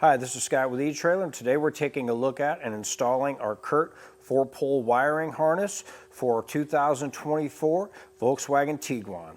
Hi, this is Scott with eTrailer, and today we're taking a look at and installing our Curt 4-pole wiring harness for 2024 Volkswagen Tiguan.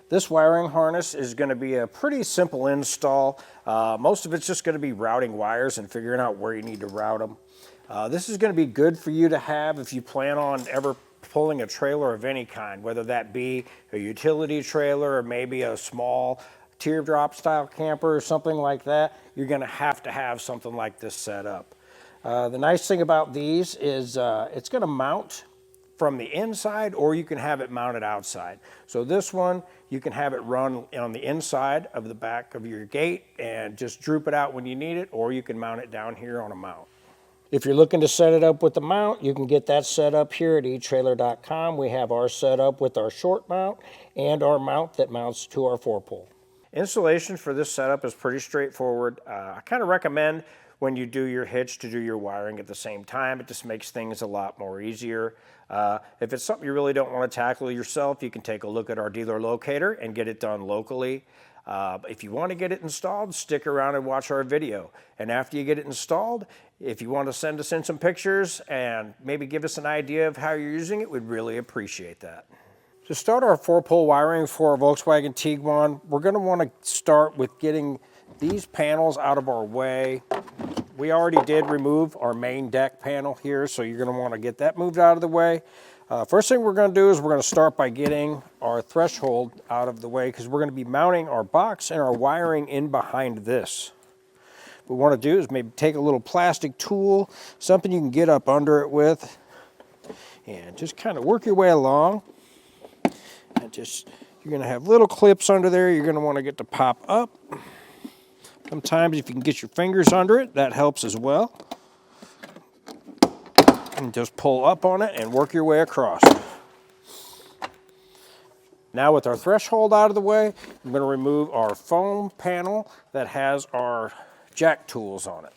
This wiring harness is going to be a pretty simple install. Most of it's just going to be routing wires and figuring out where you need to route them. This is going to be good for you to have if you plan on ever pulling a trailer of any kind, whether that be a utility trailer or maybe a small teardrop style camper or something like that. You're going to have something like this set up. The nice thing about these is it's going to mount from the inside, or you can have it mounted outside. So this one, you can have it run on the inside of the back of your gate and just droop it out when you need it, or you can mount it down here on a mount. If you're looking to set it up with the mount, you can get that set up here at etrailer.com. We have ours set up with our short mount and our mount that mounts to our 4-pole. Installation for this setup is pretty straightforward. I kind of recommend when you do your hitch to do your wiring at the same time. It just makes things a lot more easier. If it's something you really don't want to tackle yourself, you can take a look at our dealer locator and get it done locally. If you want to get it installed, stick around and watch our video. And after you get it installed, if you want to send us in some pictures and maybe give us an idea of how you're using it, we'd really appreciate that. To start our 4-pole wiring for our Volkswagen Tiguan, we're going to want to start with getting these panels out of our way. We already did remove our main deck panel here, so you're going to want to get that moved out of the way. First thing we're going to do is we're going to start by getting our threshold out of the way, because we're going to be mounting our box and our wiring in behind this. What we want to do is maybe take a little plastic tool, something you can get up under it with, and just kind of work your way along. And you're going to have little clips under there you're going to want to get to pop up. Sometimes if you can get your fingers under it, that helps as well. And just pull up on it and work your way across. Now with our threshold out of the way, I'm going to remove our foam panel that has our jack tools on it.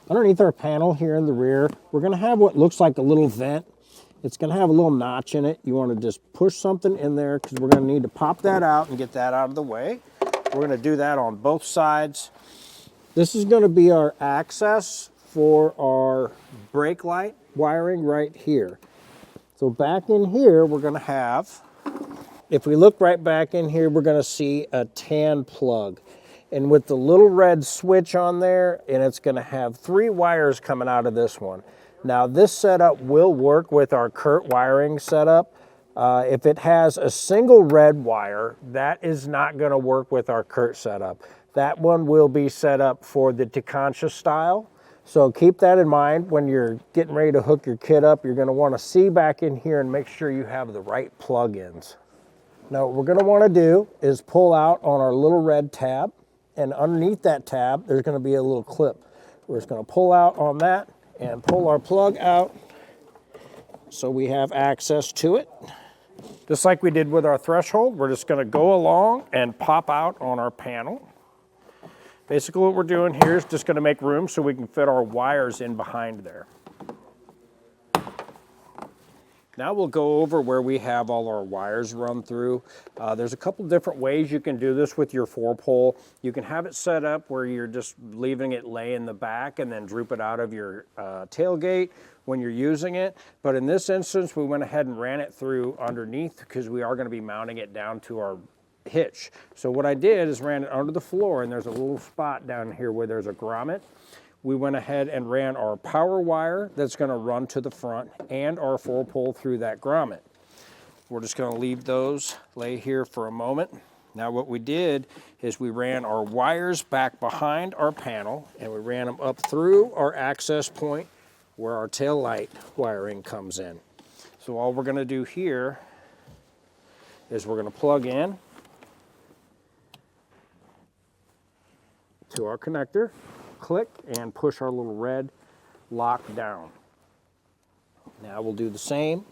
Underneath our panel here in the rear, we're going to have what looks like a little vent. It's going to have a little notch in it. You want to just push something in there, because we're going to need to pop that out and get that out of the way. We're going to do that on both sides. This is going to be our access for our brake light wiring right here. So back in here, we're going to have, if we look right back in here, we're going to see a tan plug. And with the little red switch on there, and it's going to have 3 wires coming out of this one. Now this setup will work with our Curt wiring setup. If it has a single red wire, that is not going to work with our Curt setup. That one will be set up for the Tiguan style. So keep that in mind when you're getting ready to hook your kit up. You're going to want to see back in here and make sure you have the right plug-ins. Now what we're going to want to do is pull out on our little red tab, and underneath that tab there's going to be a little clip. We're just going to pull out on that and pull our plug out so we have access to it. Just like we did with our threshold, we're just going to go along and pop out on our panel. Basically what we're doing here is just going to make room so we can fit our wires in behind there. Now we'll go over where we have all our wires run through. There's a couple different ways you can do this with your 4-pole. You can have it set up where you're just leaving it lay in the back and then droop it out of your tailgate when you're using it. But in this instance, we went ahead and ran it through underneath, because we are going to be mounting it down to our hitch. So what I did is ran it under the floor, and there's a little spot down here where there's a grommet. We went ahead and ran our power wire that's going to run to the front and our 4-pole through that grommet. We're just going to leave those lay here for a moment. Now what we did is we ran our wires back behind our panel, and we ran them up through our access point where our tail light wiring comes in. So all we're going to do here is we're going to plug in to our connector, click, and push our little red lock down. Now we'll do the same,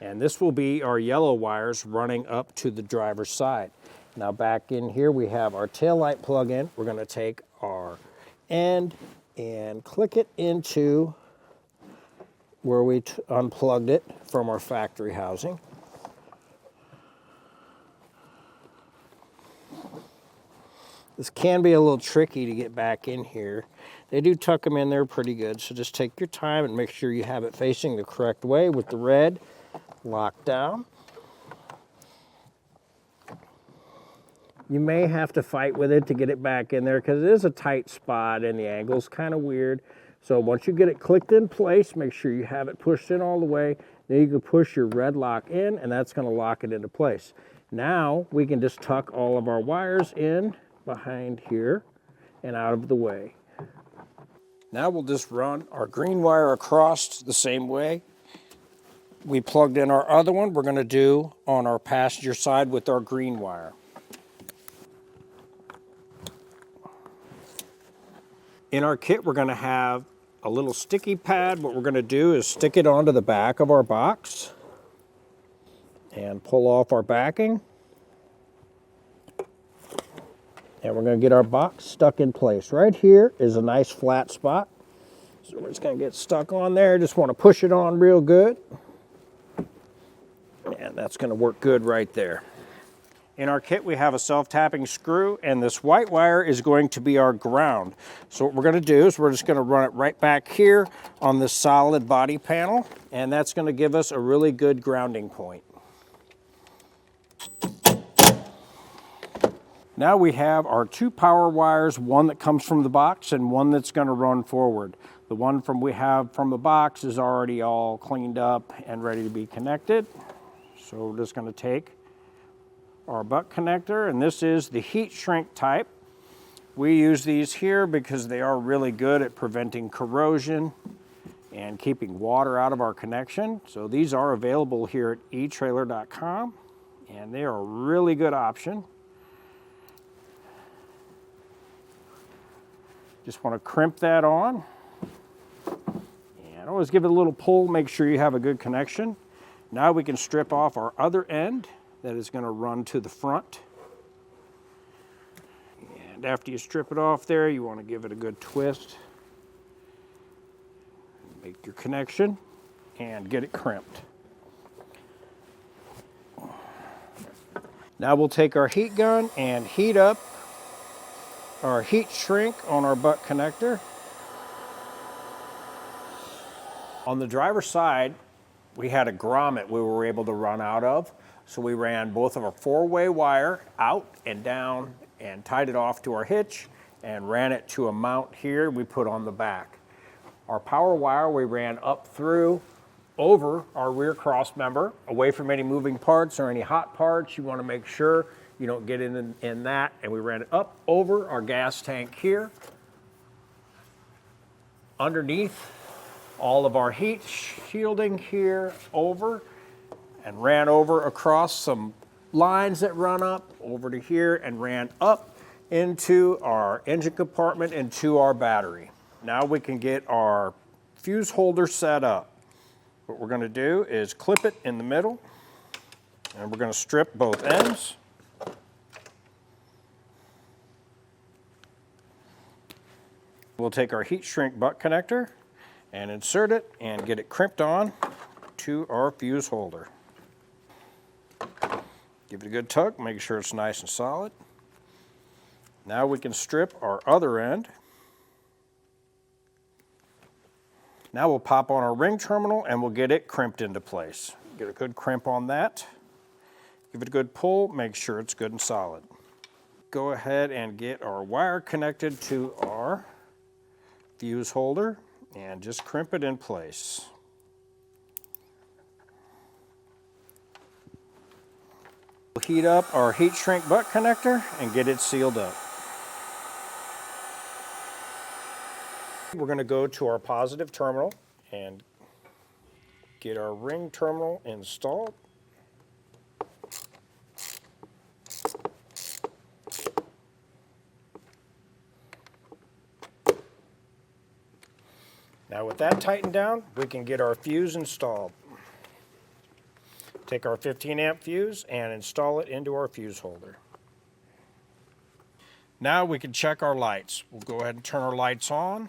and this will be our yellow wires running up to the driver's side. Now back in here we have our tail light plug in. We're going to take our end and click it into where we unplugged it from our factory housing. This can be a little tricky to get back in here. They do tuck them in there pretty good, so just take your time and make sure you have it facing the correct way with the red locked down. You may have to fight with it to get it back in there because it is a tight spot and the angle's kind of weird. So once you get it clicked in place, make sure you have it pushed in all the way. Then you can push your red lock in and that's going to lock it into place. Now we can just tuck all of our wires in behind here and out of the way. Now we'll just run our green wire across the same way we plugged in our other one. We're going to do on our passenger side with our green wire. In our kit, we're going to have a little sticky pad. What we're going to do is stick it onto the back of our box and pull off our backing. And we're going to get our box stuck in place. Right here is a nice flat spot. So we're just going to get stuck on there. Just want to push it on real good. And that's going to work good right there. In our kit, we have a self-tapping screw, and this white wire is going to be our ground. So what we're going to do is we're just going to run it right back here on this solid body panel, and that's going to give us a really good grounding point. Now we have our two power wires, one that comes from the box and one that's going to run forward. The one we have from the box is already all cleaned up and ready to be connected. So we're just going to take our butt connector, and this is the heat shrink type. We use these here because they are really good at preventing corrosion and keeping water out of our connection. So these are available here at etrailer.com, and they are a really good option. Just want to crimp that on, and always give it a little pull, make sure you have a good connection. Now we can strip off our other end that is going to run to the front. And after you strip it off there, you want to give it a good twist. Make your connection and get it crimped. Now we'll take our heat gun and heat up our heat shrink on our butt connector. On the driver's side, we had a grommet we were able to run out of. So we ran both of our four-way wire out and down and tied it off to our hitch and ran it to a mount here we put on the back. Our power wire we ran up through over our rear cross member, away from any moving parts or any hot parts. You want to make sure you don't get in that. And we ran it up over our gas tank here, underneath all of our heat shielding here over, and ran over across some lines that run up over to here and ran up into our engine compartment and to our battery. Now we can get our fuse holder set up. What we're going to do is clip it in the middle, and we're going to strip both ends. We'll take our heat shrink butt connector and insert it and get it crimped on to our fuse holder. Give it a good tug, make sure it's nice and solid. Now we can strip our other end. Now we'll pop on our ring terminal and we'll get it crimped into place. Get a good crimp on that. Give it a good pull, make sure it's good and solid. Go ahead and get our wire connected to our fuse holder and just crimp it in place. We'll heat up our heat shrink butt connector and get it sealed up. We're going to go to our positive terminal and get our ring terminal installed. Now with that tightened down, we can get our fuse installed. Take our 15 amp fuse and install it into our fuse holder. Now we can check our lights. We'll go ahead and turn our lights on.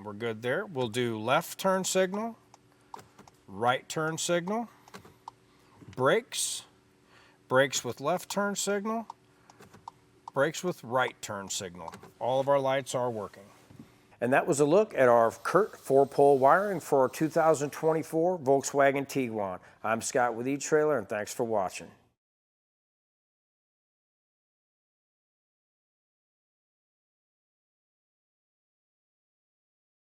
We're good there. We'll do left turn signal, right turn signal, brakes, brakes with left turn signal, brakes with right turn signal. All of our lights are working. And that was a look at our Curt 4-pole wiring for our 2024 Volkswagen Tiguan. I'm Scott with eTrailer, and thanks for watching.